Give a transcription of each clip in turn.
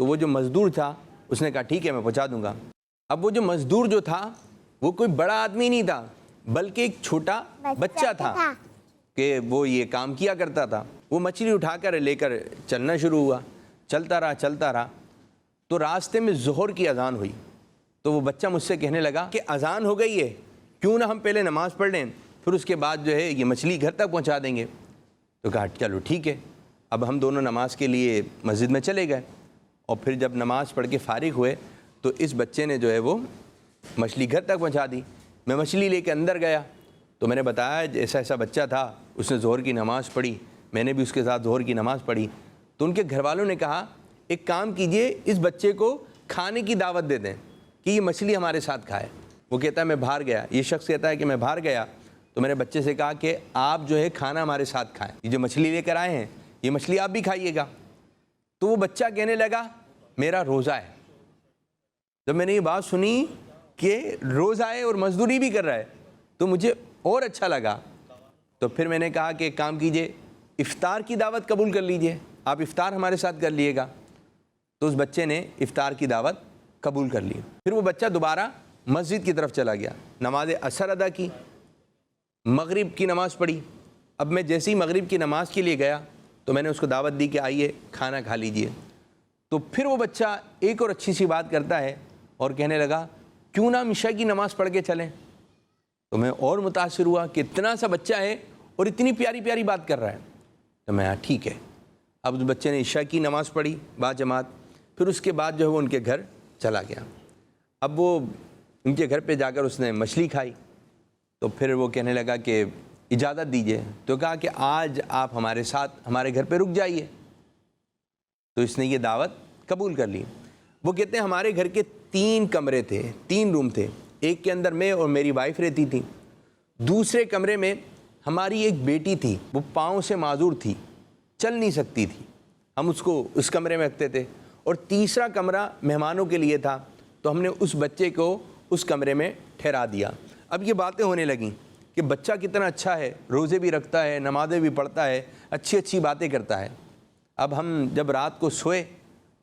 تو وہ جو مزدور تھا اس نے کہا ٹھیک ہے میں پہنچا دوں گا. اب وہ جو مزدور جو تھا وہ کوئی بڑا آدمی نہیں تھا بلکہ ایک چھوٹا بچہ تھا کہ وہ یہ کام کیا کرتا تھا. وہ مچھلی اٹھا کر لے کر چلنا شروع ہوا. چلتا رہا تو راستے میں ظہر کی اذان ہوئی. تو وہ بچہ مجھ سے کہنے لگا کہ اذان ہو گئی ہے, کیوں نہ ہم پہلے نماز پڑھ لیں, پھر اس کے بعد جو ہے یہ مچھلی گھر تک پہنچا دیں گے. تو کہا چلو ٹھیک ہے. اب ہم دونوں نماز کے لیے مسجد میں چلے گئے, اور پھر جب نماز پڑھ کے فارغ ہوئے تو اس بچے نے جو ہے وہ مچھلی گھر تک پہنچا دی. میں مچھلی لے کے اندر گیا تو میں نے بتایا ایسا ایسا بچہ تھا, اس نے ظہر کی نماز پڑھی, میں نے بھی اس کے ساتھ ظہر کی نماز پڑھی. تو ان کے گھر والوں نے کہا ایک کام کیجئے, اس بچے کو کھانے کی دعوت دے دیں کہ یہ مچھلی ہمارے ساتھ کھائے. وہ کہتا ہے میں باہر گیا, یہ شخص کہتا ہے کہ میں باہر گیا تو میں نے بچے سے کہا کہ آپ جو ہے کھانا ہمارے ساتھ کھائیں, یہ جو مچھلی لے کر آئے ہیں یہ مچھلی آپ بھی کھائیے گا. تو وہ بچہ کہنے لگا میرا روزہ ہے. جب میں نے یہ بات سنی کہ روزہ ہے اور مزدوری بھی کر رہا ہے تو مجھے اور اچھا لگا. تو پھر میں نے کہا کہ ایک کام کیجئے, افطار کی دعوت قبول کر لیجئے, آپ افطار ہمارے ساتھ کر لیے گا. تو اس بچے نے افطار کی دعوت قبول کر لی. پھر وہ بچہ دوبارہ مسجد کی طرف چلا گیا, نماز عصر ادا کی, مغرب کی نماز پڑھی. اب میں جیسے ہی مغرب کی نماز کے لیے گیا تو میں نے اس کو دعوت دی کہ آئیے کھانا کھا لیجئے. تو پھر وہ بچہ ایک اور اچھی سی بات کرتا ہے اور کہنے لگا کیوں نہ ہم عشاء کی نماز پڑھ کے چلیں. تو میں اور متاثر ہوا کہ اتنا سا بچہ ہے اور اتنی پیاری پیاری بات کر رہا ہے. تو میں ٹھیک ہے. اب اس بچے نے عشاء کی نماز پڑھی با جماعت, پھر اس کے بعد جو ہے وہ ان کے گھر چلا گیا. اب وہ ان کے گھر پہ جا کر اس نے مچھلی کھائی. تو پھر وہ کہنے لگا کہ اجازت دیجئے. تو کہا کہ آج آپ ہمارے ساتھ ہمارے گھر پہ رک جائیے. تو اس نے یہ دعوت قبول کر لی. وہ کہتے ہیں ہمارے گھر کے 3 کمرے تھے, 3 روم تھے. ایک کے اندر میں اور میری وائف رہتی تھی, دوسرے کمرے میں ہماری ایک بیٹی تھی, وہ پاؤں سے معذور تھی, چل نہیں سکتی تھی, ہم اس کو اس کمرے میں رکھتے تھے. اور تیسرا کمرہ مہمانوں کے لیے تھا, تو ہم نے اس بچے کو اس کمرے میں ٹھہرا دیا. اب یہ باتیں ہونے لگیں کہ بچہ کتنا اچھا ہے, روزے بھی رکھتا ہے, نمازیں بھی پڑھتا ہے, اچھی اچھی باتیں کرتا ہے. اب ہم جب رات کو سوئے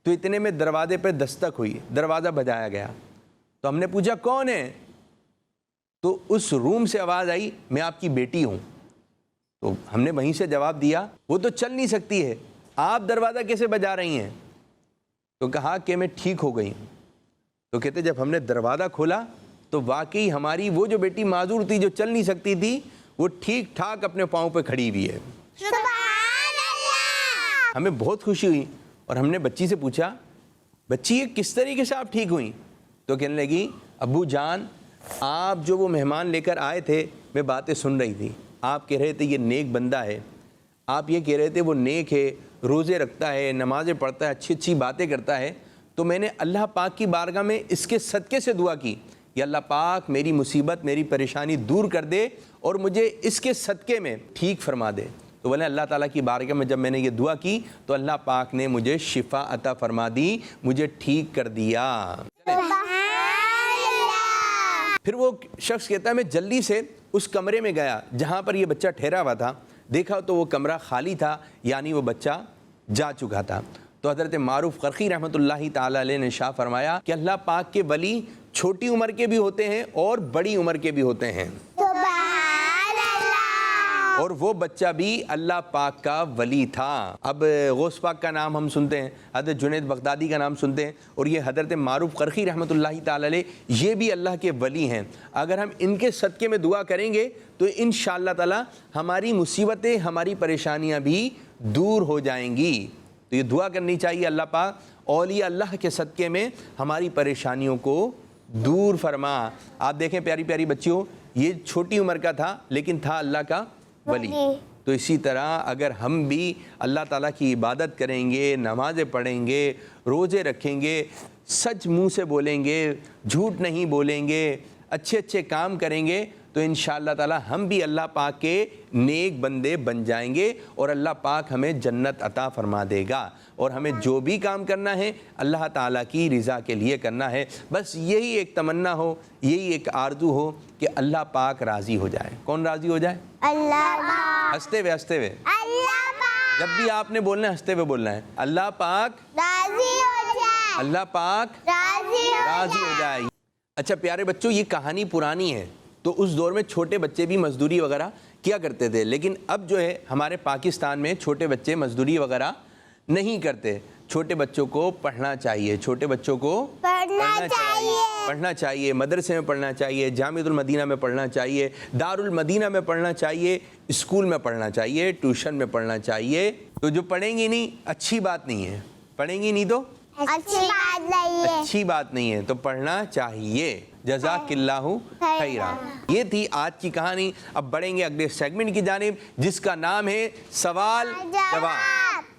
تو اتنے میں دروازے پہ دستک ہوئی, دروازہ بجایا گیا. تو ہم نے پوچھا کون ہے؟ تو اس روم سے آواز آئی میں آپ کی بیٹی ہوں. تو ہم نے وہیں سے جواب دیا وہ تو چل نہیں سکتی ہے, آپ دروازہ کیسے بجا رہی ہیں؟ تو کہا کہ میں ٹھیک ہو گئی ہوں. تو کہتے جب ہم نے دروازہ کھولا تو واقعی ہماری وہ جو بیٹی معذور تھی جو چل نہیں سکتی تھی وہ ٹھیک ٹھاک اپنے پاؤں پہ کھڑی ہوئی ہے. سبحان اللہ. ہمیں بہت خوشی ہوئی اور ہم نے بچی سے پوچھا بچی یہ کس طریقے سے آپ ٹھیک ہوئیں؟ تو کہنے لگی ابو جان آپ جو وہ مہمان لے کر آئے تھے میں باتیں سن رہی تھی, آپ کہہ رہے تھے یہ نیک بندہ ہے, آپ یہ کہہ رہے تھے وہ نیک ہے, روزے رکھتا ہے, نمازیں پڑھتا ہے, اچھی اچھی باتیں کرتا ہے. تو میں نے اللہ پاک کی بارگاہ میں اس کے صدقے سے دعا کی کہ اللہ پاک میری مصیبت میری پریشانی دور کر دے اور مجھے اس کے صدقے میں ٹھیک فرما دے. تو بولے اللہ تعالیٰ کی بارگاہ میں جب میں نے یہ دعا کی تو اللہ پاک نے مجھے شفا عطا فرما دی, مجھے ٹھیک کر دیا. پھر وہ شخص کہتا ہے میں جلدی سے اس کمرے میں گیا جہاں پر یہ بچہ ٹھہرا ہوا تھا, دیکھا تو وہ کمرہ خالی تھا, یعنی وہ بچہ جا چکا تھا. تو حضرت معروف قرخی رحمۃ اللہ تعالی علیہ نے شاہ فرمایا کہ اللہ پاک کے ولی چھوٹی عمر کے بھی ہوتے ہیں اور بڑی عمر کے بھی ہوتے ہیں. سبحان اللہ. اور وہ بچہ بھی اللہ پاک کا ولی تھا. اب غوث پاک کا نام ہم سنتے ہیں, حضرت جنید بغدادی کا نام سنتے ہیں, اور یہ حضرت معروف قرخی رحمۃ اللہ تعالی علیہ یہ بھی اللہ کے ولی ہیں. اگر ہم ان کے صدقے میں دعا کریں گے تو انشاءاللہ تعالی ہماری مصیبتیں ہماری پریشانیاں بھی دور ہو جائیں گی. تو یہ دعا کرنی چاہیے اللہ پاک اولیاء اللہ کے صدقے میں ہماری پریشانیوں کو دور فرما. آپ دیکھیں پیاری پیاری بچیوں, یہ چھوٹی عمر کا تھا لیکن تھا اللہ کا ولی. تو اسی طرح اگر ہم بھی اللہ تعالیٰ کی عبادت کریں گے, نمازیں پڑھیں گے, روزے رکھیں گے, سچ منہ سے بولیں گے, جھوٹ نہیں بولیں گے, اچھے اچھے کام کریں گے تو انشاءاللہ تعالیٰ ہم بھی اللہ پاک کے نیک بندے بن جائیں گے اور اللہ پاک ہمیں جنت عطا فرما دے گا. اور ہمیں جو بھی کام کرنا ہے اللہ تعالیٰ کی رضا کے لیے کرنا ہے. بس یہی ایک تمنا ہو, یہی ایک آرزو ہو کہ اللہ پاک راضی ہو جائے. کون راضی ہو جائے؟ اللہ پاک. ہنستے ہوئے ہنستے ہوئے, اللہ پاک جب بھی آپ نے بولنا ہے ہنستے ہوئے بولنا ہے. اللہ پاک راضی ہو جائے. اللہ پاک راضی ہو جائے. اچھا پیارے بچوں، یہ کہانی پرانی ہے، تو اس دور میں چھوٹے بچے بھی مزدوری وغیرہ کیا کرتے تھے، لیکن اب جو ہے ہمارے پاکستان میں چھوٹے بچے مزدوری وغیرہ نہیں کرتے. چھوٹے بچوں کو پڑھنا چاہیے، چھوٹے بچوں کو پڑھنا چاہیے، مدرسے میں پڑھنا چاہیے، جامعۃ المدینہ میں پڑھنا چاہیے، دار المدینہ میں پڑھنا چاہیے، اسکول میں پڑھنا چاہیے، ٹیوشن میں پڑھنا چاہیے. تو جو پڑھیں گی نہیں اچھی بات نہیں ہے، پڑھیں گی نہیں تو اچھی بات نہیں ہے، تو پڑھنا چاہیے. جزاک اللہ خیرا. یہ تھی آج کی کہانی. اب بڑھیں گے اگلے سیگمنٹ کی جانب جس کا نام ہے سوال جواب.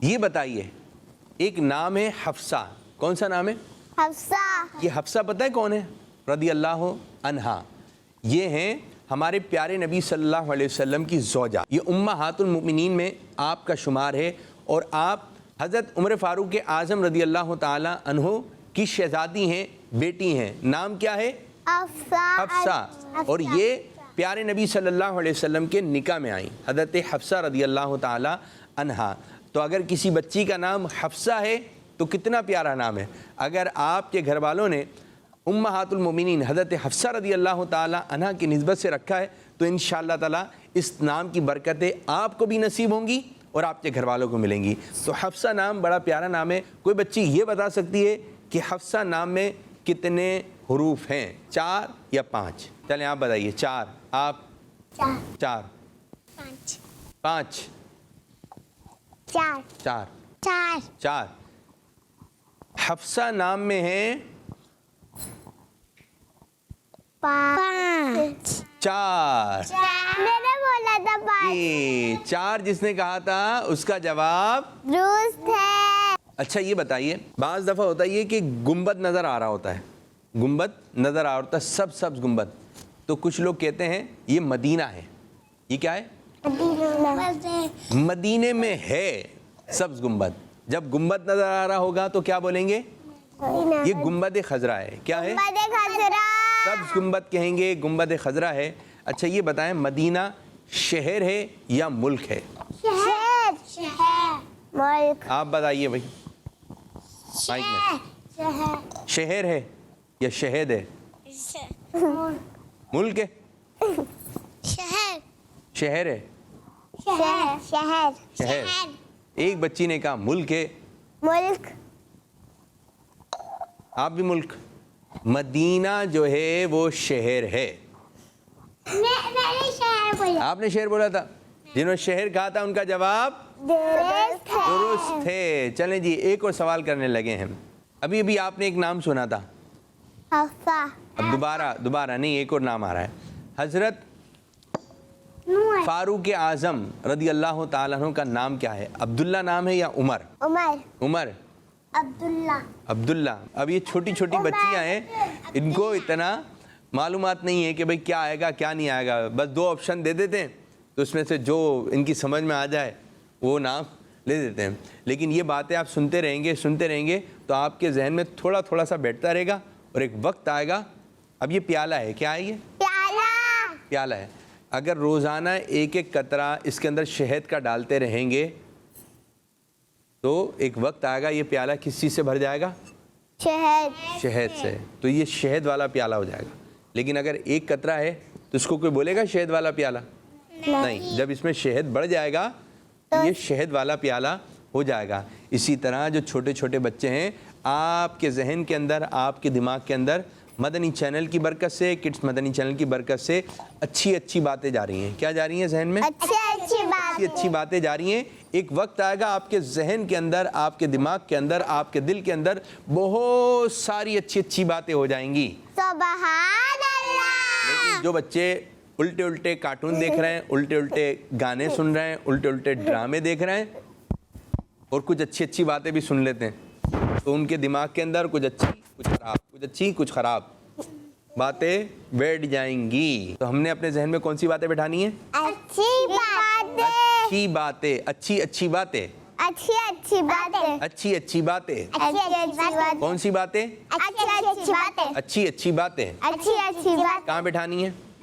یہ بتائیے، ایک نام ہے حفصہ. کون سا نام ہے؟ حفصہ. یہ حفصہ پتہ ہے کون ہے؟ رضی اللہ عنہا. یہ ہیں ہمارے پیارے نبی صلی اللہ علیہ وسلم کی زوجہ. یہ امہات المؤمنین میں آپ کا شمار ہے، اور آپ حضرت عمر فاروق اعظم رضی اللہ تعالی عنہ کی شہزادی ہیں، بیٹی ہیں. نام کیا ہے؟ حفصہ. اور یہ پیارے نبی صلی اللہ علیہ وسلم کے نکاح میں آئیں، حضرت حفصہ رضی اللہ تعالی عنہا. تو اگر کسی بچی کا نام حفصہ ہے تو کتنا پیارا نام ہے. اگر آپ کے گھر والوں نے امہات المومنین حضرت حفصہ رضی اللہ تعالی عنہا کی نسبت سے رکھا ہے تو انشاءاللہ تعالی اس نام کی برکتیں آپ کو بھی نصیب ہوں گی اور آپ کے گھر والوں کو ملیں گی. تو حفصہ نام بڑا پیارا نام ہے. کوئی بچی یہ بتا سکتی ہے کہ حفصہ نام میں کتنے حروف ہیں؟ 4 یا 5؟ چلیں آپ بتائیے. 4. آپ؟ 4. 5. 4. حفصہ نام میں ہے 4. میں نے بولا تھا 5. 4 جس نے کہا تھا اس کا جواب درست ہے. اچھا یہ بتائیے، بعض دفعہ ہوتا ہے یہ کہ گنبد نظر آ رہا ہوتا ہے، گنبد نظر آ رہا ہوتا ہے، سبز گنبد. تو کچھ لوگ کہتے ہیں یہ مدینہ ہے. یہ کیا ہے؟ مدینے میں ہے سبز گنبد. جب گنبد نظر آ رہا ہوگا تو کیا بولیں گے؟ یہ گنبد خضرا ہے. کیا ہے؟ سبز گنبد کہیں گے، گنبد خضرا ہے. اچھا یہ بتائیں، مدینہ شہر ہے یا ملک ہے؟ ملک. آپ بتائیے بھائی مائک میں. شہر ہے یا شہد ہے؟ ملک ہے؟ شہر ہے. شہر. ایک بچی نے کہا ملک ہے. ملک. آپ بھی ملک. مدینہ جو ہے وہ شہر ہے. آپ نے شہر بولا تھا. جنہوں نے شہر کہا تھا ان کا جواب درست ہے. چلیں جی ایک اور سوال کرنے لگے ہیں. ابھی آپ نے ایک نام سنا تھا. حفصہ. اب دوبارہ نہیں، ایک اور نام آ رہا ہے. حضرت فاروق اعظم رضی اللہ تعالیٰ عنہ کا نام کیا ہے؟ عبداللہ نام ہے یا عمر؟ عمر. عبداللہ. اب یہ چھوٹی بچیاں ہیں، ان کو اتنا معلومات نہیں ہے کہ بھئی کیا آئے گا کیا نہیں آئے گا. بس 2 آپشن دے دیتے ہیں تو اس میں سے جو ان کی سمجھ میں آ جائے وہ نام لے دیتے ہیں. لیکن یہ باتیں آپ سنتے رہیں گے تو آپ کے ذہن میں تھوڑا سا بیٹھتا رہے گا، اور ایک وقت آئے گا. اب یہ پیالہ ہے. کیا ہے؟ یہ پیالہ ہے. اگر روزانہ ایک قطرہ اس کے اندر شہد کا ڈالتے رہیں گے تو ایک وقت آئے گا یہ پیالہ کس چیز سے بھر جائے گا؟ شہد سے. تو یہ شہد والا پیالہ ہو جائے گا. لیکن اگر ایک قطرہ ہے تو اس کو کوئی بولے گا شہد والا پیالہ؟ نہیں. جب اس میں شہد بڑھ جائے گا تو یہ شہد والا پیالہ ہو جائے گا. اسی طرح جو چھوٹے بچے ہیں، آپ کے ذہن کے اندر، آپ کے دماغ کے اندر مدنی چینل کی برکت سے، کڈس مدنی چینل کی برکت سے اچھی باتیں جا رہی ہیں. کیا جا رہی ہیں ذہن میں؟ اچھی باتیں جا رہی ہیں. ایک وقت آئے گا آپ کے ذہن کے اندر، آپ کے دماغ کے اندر، آپ کے دل کے اندر بہت ساری اچھی باتیں ہو جائیں گی. سبحان اللہ. لیکن جو بچے الٹے کارٹون دیکھ رہے ہیں، الٹے گانے سن رہے ہیں، الٹے ڈرامے دیکھ رہے ہیں، اور کچھ اچھی باتیں بھی سن لیتے ہیں، تو ان کے دماغ کے اندر کچھ اچھی کچھ خراب باتیں بیٹھ جائیں گی. تو ہم نے اپنے ذہن میں کون سی باتیں بٹھانی ہیں؟ اچھی باتیں. کون سی باتیں؟ اچھی باتیں. کہاں بٹھانی ہیں؟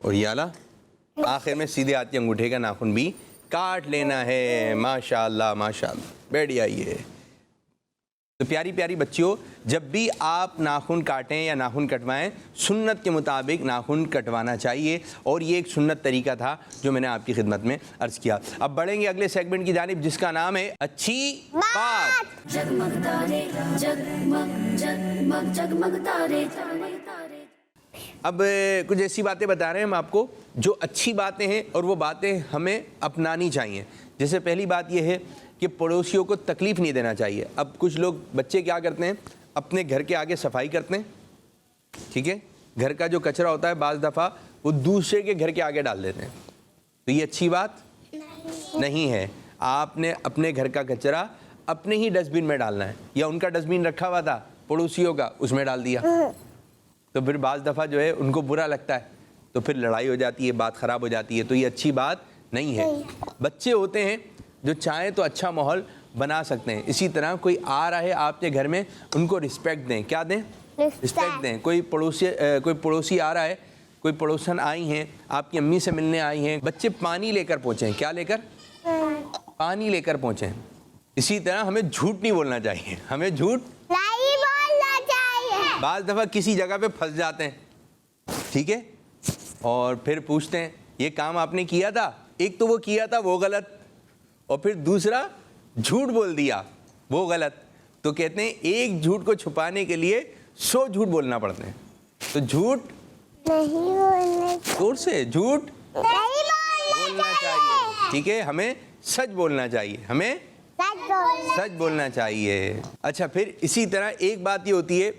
اور یہ اعلیٰ آخر میں سیدھے ہاتھ کے انگوٹھے کا ناخن بھی کاٹ لینا ہے. ماشاء اللہ ماشاء اللہ, بیٹھ آئیے. تو پیاری پیاری بچیوں, جب بھی آپ ناخن کاٹیں یا ناخن کٹوائیں سنت کے مطابق ناخن کٹوانا چاہیے, اور یہ ایک سنت طریقہ تھا جو میں نے آپ کی خدمت میں عرض کیا. اب بڑھیں گے اگلے سیگمنٹ کی جانب جس کا نام ہے اچھی بات. جگمگ تارے جگمگ جگمگ جگمگ تارے. اب کچھ ایسی باتیں بتا رہے ہیں ہم آپ کو جو اچھی باتیں ہیں اور وہ باتیں ہمیں اپنانی چاہیے. جیسے پہلی بات یہ ہے کہ پڑوسیوں کو تکلیف نہیں دینا چاہیے. اب کچھ لوگ بچے کیا کرتے ہیں, اپنے گھر کے آگے صفائی کرتے ہیں, ٹھیک ہے, گھر کا جو کچرا ہوتا ہے بعض دفعہ وہ دوسرے کے گھر کے آگے ڈال دیتے ہیں. تو یہ اچھی بات نہیں ہے. آپ نے اپنے گھر کا کچرا اپنے ہی ڈسٹ بن میں ڈالنا ہے, یا ان کا ڈسٹ بن رکھا ہوا تھا پڑوسیوں کا, اس میں ڈال دیا, تو پھر بعض دفعہ جو ہے ان کو برا لگتا ہے, تو پھر لڑائی ہو جاتی ہے, بات خراب ہو جاتی ہے. تو یہ اچھی بات نہیں ہے. بچے ہوتے ہیں جو چاہیں تو اچھا ماحول بنا سکتے ہیں. اسی طرح کوئی آ رہا ہے آپ کے گھر میں, ان کو رسپیکٹ دیں. کیا دیں؟ رسپیکٹ دیں. کوئی پڑوسی آ رہا ہے, کوئی پڑوسن آئی ہیں, آپ کی امی سے ملنے آئی ہیں, بچے پانی لے کر پہنچیں. کیا لے کر؟ پانی لے کر پہنچیں. اسی طرح ہمیں جھوٹ نہیں بولنا چاہیے, ہمیں جھوٹ نہیں بولنا چاہیے. بعض دفعہ کسی جگہ پہ پھنس جاتے ہیں, ٹھیک ہے, اور پھر پوچھتے ہیں یہ کام آپ نے کیا تھا. ایک تو وہ کیا تھا وہ غلط, اور پھر دوسرا جھوٹ بول دیا وہ غلط. تو کہتے ہیں ایک جھوٹ کو چھپانے کے لیے 100 جھوٹ بولنا پڑتے ہیں. تو جھوٹ نہیں بولنا زور سے جھوٹ نہیں بولنا چاہیے, ٹھیک ہے, ہمیں سچ بولنا چاہیے, ہمیں سچ بولنا چاہیے. اچھا, پھر اسی طرح ایک بات یہ ہوتی ہے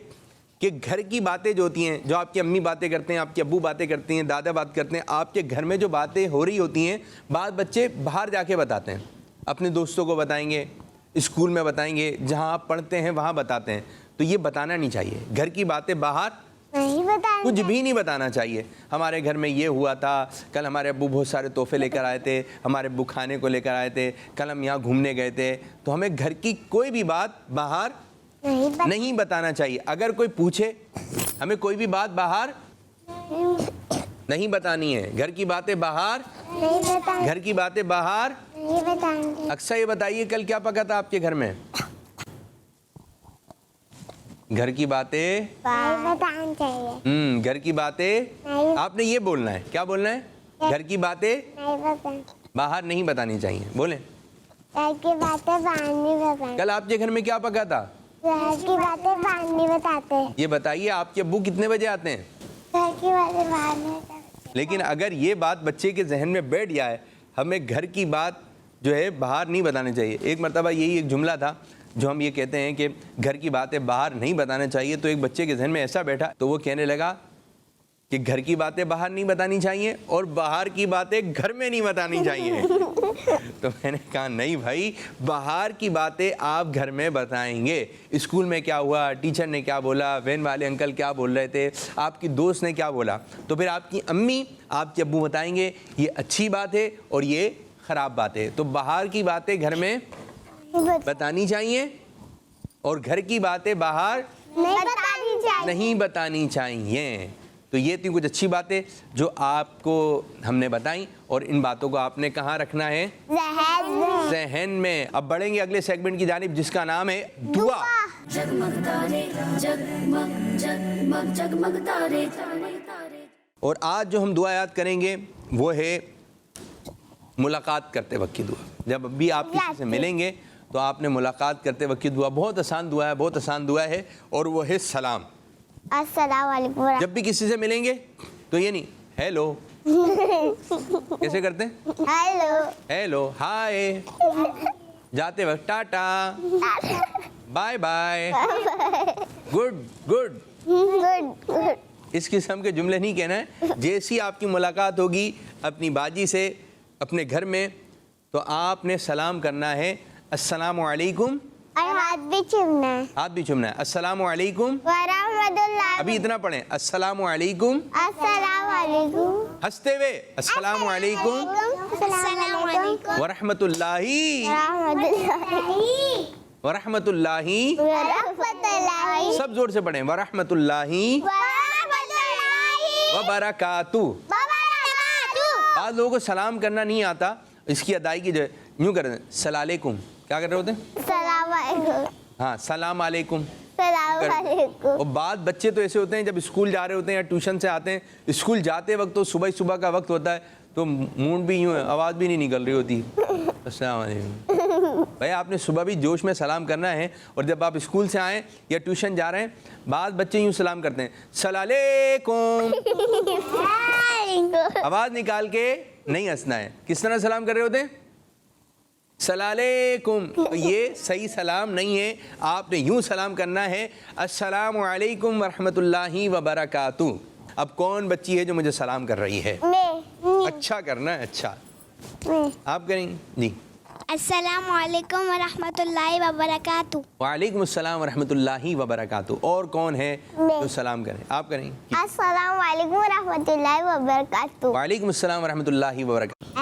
کہ گھر کی باتیں جو ہوتی ہیں, جو آپ کی امی باتیں کرتے ہیں, آپ کے ابو باتیں کرتے ہیں, دادا بات کرتے ہیں, آپ کے گھر میں جو باتیں ہو رہی ہوتی ہیں, بعض بچے باہر جا کے بتاتے ہیں, اپنے دوستوں کو بتائیں گے, اسکول میں بتائیں گے, جہاں آپ پڑھتے ہیں وہاں بتاتے ہیں. تو یہ بتانا نہیں چاہیے. گھر کی باتیں باہر نہیں بتانا, کچھ بھی نہیں بتانا چاہیے. ہمارے گھر میں یہ ہوا تھا, کل ہمارے ابو بہت سارے تحفے لے کر آئے تھے, ہمارے ابو کھانے کو لے کر آئے تھے, کل ہم یہاں گھومنے گئے تھے. تو ہمیں گھر کی کوئی بھی بات باہر نہیں بتانا چاہیے. اگر کوئی پوچھے ہمیں کوئی بھی بات باہر نہیں بتانی ہے. گھر کی باتیں باہر, گھر کی باتیں باہر نہیں بتانا. اکثر یہ بتائیے کل کیا پکا تھا آپ کے گھر میں؟ گھر کی باتیں بتانا چاہیے. گھر کی باتیں آپ نے یہ بولنا ہے. کیا بولنا ہے؟ گھر کی باتیں باہر نہیں بتانی چاہیے. بولیں. گھر کی باتیں باہر نہیں بتانا. کل آپ کے گھر میں کیا پکا تھا؟ گھر کی باتیں باہر نہیں بتاتے. یہ بتائیے آپ کے ابو کتنے بجے آتے ہیں؟ گھر کی باتیں باہر نہیں بتاتے. لیکن اگر یہ بات بچے کے ذہن میں بیٹھ جائے ہمیں گھر کی بات جو ہے باہر نہیں بتانا چاہیے. ایک مرتبہ یہی ایک جملہ تھا جو ہم یہ کہتے ہیں کہ گھر کی باتیں باہر نہیں بتانا چاہیے. تو ایک بچے کے ذہن میں ایسا بیٹھا تو وہ کہنے لگا کہ گھر کی باتیں باہر نہیں بتانی چاہیے اور باہر کی باتیں گھر میں نہیں بتانی چاہیے. تو میں نے کہا نہیں بھائی, باہر کی باتیں آپ گھر میں بتائیں گے. اسکول میں کیا ہوا, ٹیچر نے کیا بولا, وین والے انکل کیا بول رہے تھے, آپ کی دوست نے کیا بولا, تو پھر آپ کی امی آپ کے ابو بتائیں گے یہ اچھی بات ہے اور یہ خراب بات ہے. تو باہر کی باتیں گھر میں بتانی چاہیے اور گھر کی باتیں باہر نہیں بتانی چاہیے. تو یہ تھی کچھ اچھی باتیں جو آپ کو ہم نے بتائیں, اور ان باتوں کو آپ نے کہاں رکھنا ہے؟ ذہن میں. اب بڑھیں گے اگلے سیگمنٹ کی جانب جس کا نام ہے دعا. جگمگ تارے جگمگ جگمگ جگمگ تارے. اور آج جو ہم دعا یاد کریں گے وہ ہے ملاقات کرتے وقت کی دعا. جب بھی آپ کسی سے ملیں گے تو آپ نے ملاقات کرتے وقت کی دعا, بہت آسان دعا ہے, بہت آسان دعا ہے, اور وہ ہے سلام. السلام علیکم. جب بھی کسی سے ملیں گے تو یہ نہیں ہیلو کیسے کرتے ہیں, ہیلو, ہیلو, ہائے, جاتے وقت ٹاٹا, bye bye, good good, good. اس قسم کے جملے نہیں کہنا ہے. جیسی آپ کی ملاقات ہوگی اپنی باجی سے اپنے گھر میں تو آپ نے سلام کرنا ہے السلام علیکم, اور ہاتھ بھی چومنا ہے. ہاتھ بھی چومنا ہے. السلام علیکم, ورحمۃ اللہ. ابھی اتنا پڑھیں, السلام علیکم, السلام علیکم. ہنستے ہوئے السلام علیکم السلام علیکم ورحمۃ اللہ ورحمۃ اللہ. ورحمۃ اللہ سب زور سے پڑھیں, ورحمۃ اللہ ورحمۃ اللہ وبرکاتہ. بعض لوگوں کو سلام کرنا نہیں آتا, اس کی ادائیگی جو ہے یوں کر رہے ہیں, السلام علیکم, کیا کر رہے ہوتے ہیں؟ السلام علیکم. ہاں, السلام علیکم. السلام علیکم. اور بعض بچے تو ایسے ہوتے ہیں جب اسکول جا رہے ہوتے ہیں یا ٹیوشن سے آتے ہیں, اسکول جاتے وقت تو صبح کا وقت ہوتا ہے تو مونڈ بھی یوں ہے, آواز بھی نہیں نکل رہی ہوتی, السلام علیکم. بھائی آپ نے صبح بھی جوش میں سلام کرنا ہے, اور جب آپ اسکول سے آئیں یا ٹیوشن جا رہے ہیں, بعض بچے یوں سلام کرتے ہیں, السلام علیکم. آواز نکال کے نہیں ہنسنا ہے. کس طرح سلام کر رہے ہوتے ہیں؟ السلام علیکم. یہ صحیح سلام نہیں ہے, آپ نے یوں سلام کرنا ہے, السلام علیکم ورحمۃ اللہ وبرکاتہ. اب کون بچی ہے جو مجھے سلام کر رہی ہے؟ اچھا کرنا ہے, اچھا آپ کریں جی. السلام علیکم ورحمۃ اللہ وبرکاتہ. وعلیکم السلام ورحمۃ اللہ وبرکاتہ. اور کون ہے جو سلام کریں؟ آپ کریں. السلام علیکم ورحمۃ اللہ وبرکاتہ. وعلیکم السلام ورحمۃ اللہ وبرکاتہ.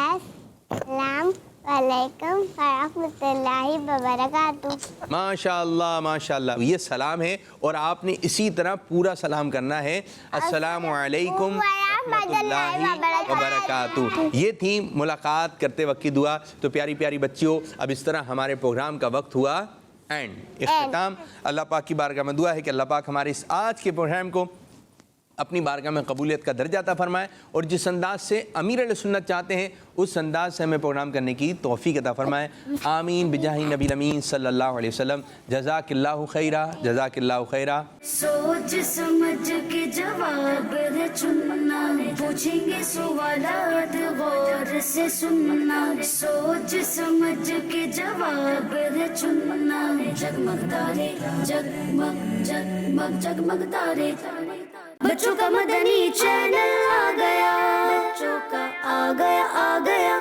السلام علیکم ورحمۃ اللہ وبرکاتہ. ماشاء اللہ ماشاء اللہ, یہ سلام ہے اور آپ نے اسی طرح پورا سلام کرنا ہے, السلام علیکم ورحمۃ اللہ وبرکاتہ. یہ تھی ملاقات کرتے وقت کی دعا. تو پیاری پیاری بچیوں, اب اس طرح ہمارے پروگرام کا وقت ہوا اینڈ, اختتام. اللہ پاک کی بارگاہ میں دعا ہے کہ اللہ پاک ہمارے اس آج کے پروگرام کو اپنی بارگاہ میں قبولیت کا درجہ عطا فرمائے, اور جس انداز سے امیر اہل سنت چاہتے ہیں اس انداز سے ہمیں پروگرام کرنے کی توفیق عطا فرمائے. آمین بجاہ نبی الامین صلی اللہ علیہ وسلم. جزاک اللہ خیرہ, جزاک اللہ خیرہ. سوچ سمجھ کے جواب ہے چننا, پوچھیں گے سوالات غور سے سننا. سوچ سمجھ کے جواب ہے چننا, جگمگ تارے جگمگ جگمگ جگمگ تارے. بچوں کا مدنی چینل آ گیا, بچوں کا آ گیا